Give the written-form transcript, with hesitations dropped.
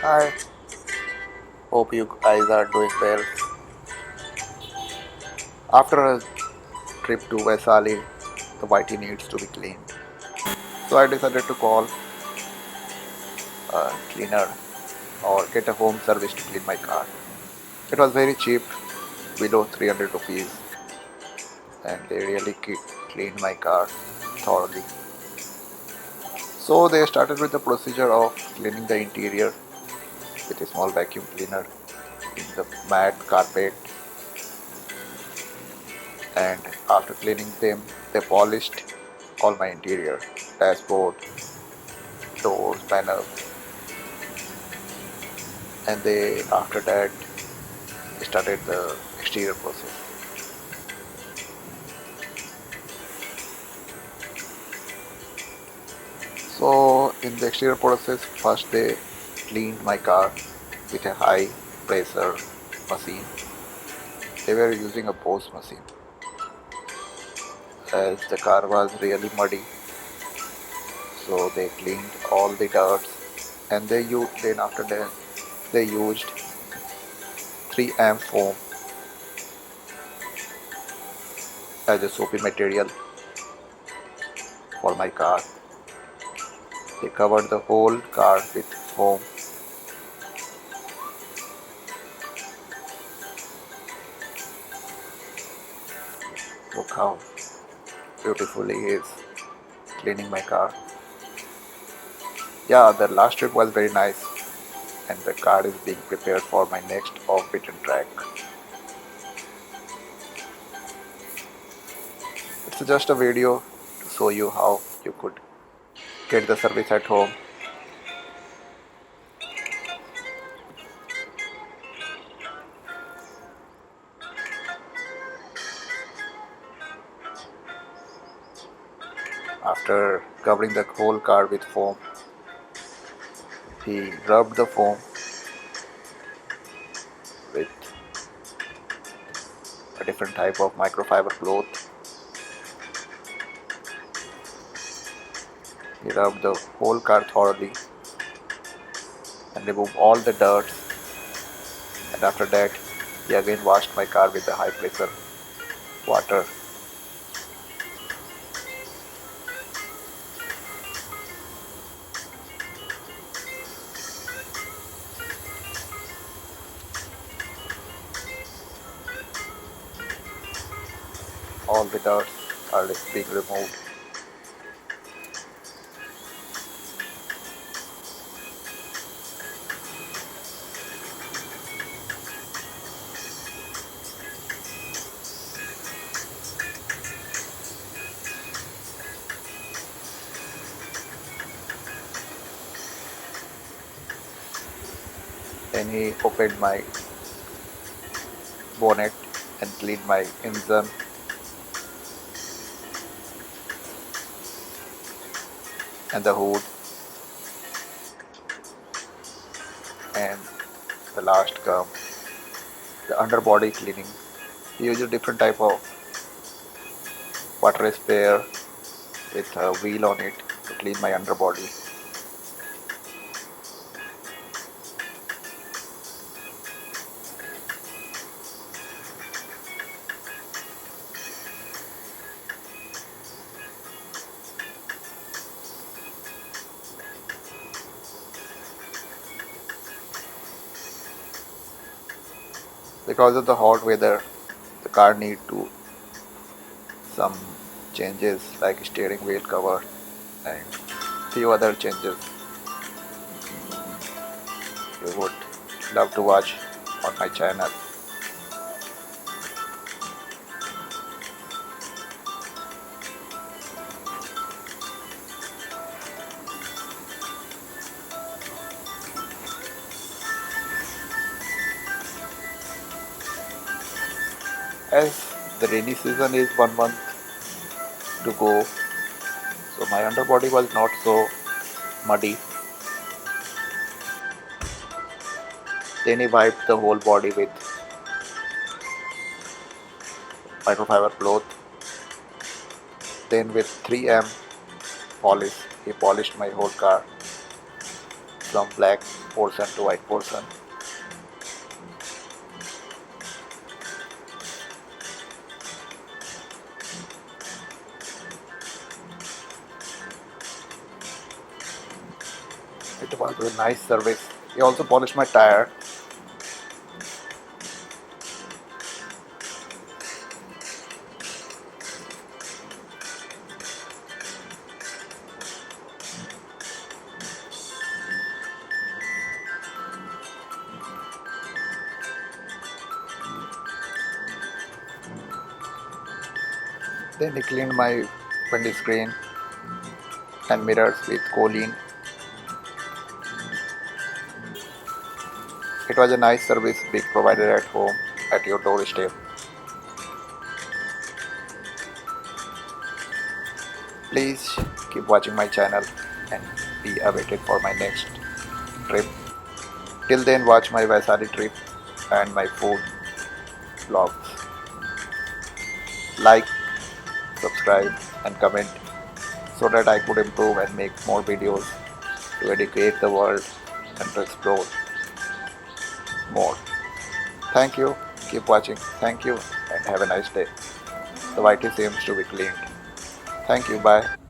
Hi, hope you guys are doing well. After a trip to Vaishali, the Whitey needs to be cleaned. So I decided to call a cleaner or get a home service to clean my car. It was very cheap, below 300 rupees, and they really cleaned my car thoroughly. So they started with the procedure of cleaning the interior with a small vacuum cleaner in the mat carpet, and after cleaning them, they polished all my interior, dashboard, doors, panels, and they after that started the exterior process. So in the exterior process, first they cleaned my car with a high pressure machine. They were using a Bose machine as the car was really muddy. So they cleaned all the dirt, and then after that they used 3M foam as a soapy material for my car. They covered the whole car with foam. Look how beautifully he is cleaning my car. Yeah, the last trip was very nice, and the car is being prepared for my next off-beaten track. It's just a video to show you how you could get the service at home. After covering the whole car with foam, he rubbed the foam with a different type of microfiber cloth. He rubbed the whole car thoroughly and removed all the dirt, and after that he again washed my car with the high pressure water. All the dirt are being removed. Then he opened my bonnet and cleaned my engine and the hood, and the last come the underbody cleaning. He used a different type of water sprayer with a wheel on it to clean my underbody. Because of the hot weather, the car need to some changes like steering wheel cover and few other changes you would love to watch on my channel. As the rainy season is 1 month to go, so my underbody was not so muddy. Then he wiped the whole body with microfiber cloth. Then with 3M polish, he polished my whole car. from black portion to white portion. It was a nice service. He also polished my tire. Then he cleaned my windscreen and mirrors with choline. It was a nice service being provided at home at your doorstep. Please keep watching my channel and be awaited for my next trip. Till then, watch my Vaishali trip and my food vlogs. Like, subscribe and comment so that I could improve and make more videos to educate the world and to explore more. Thank you. Keep watching. Thank you and have a nice day. The whitey seems to be cleaned. Thank you. Bye.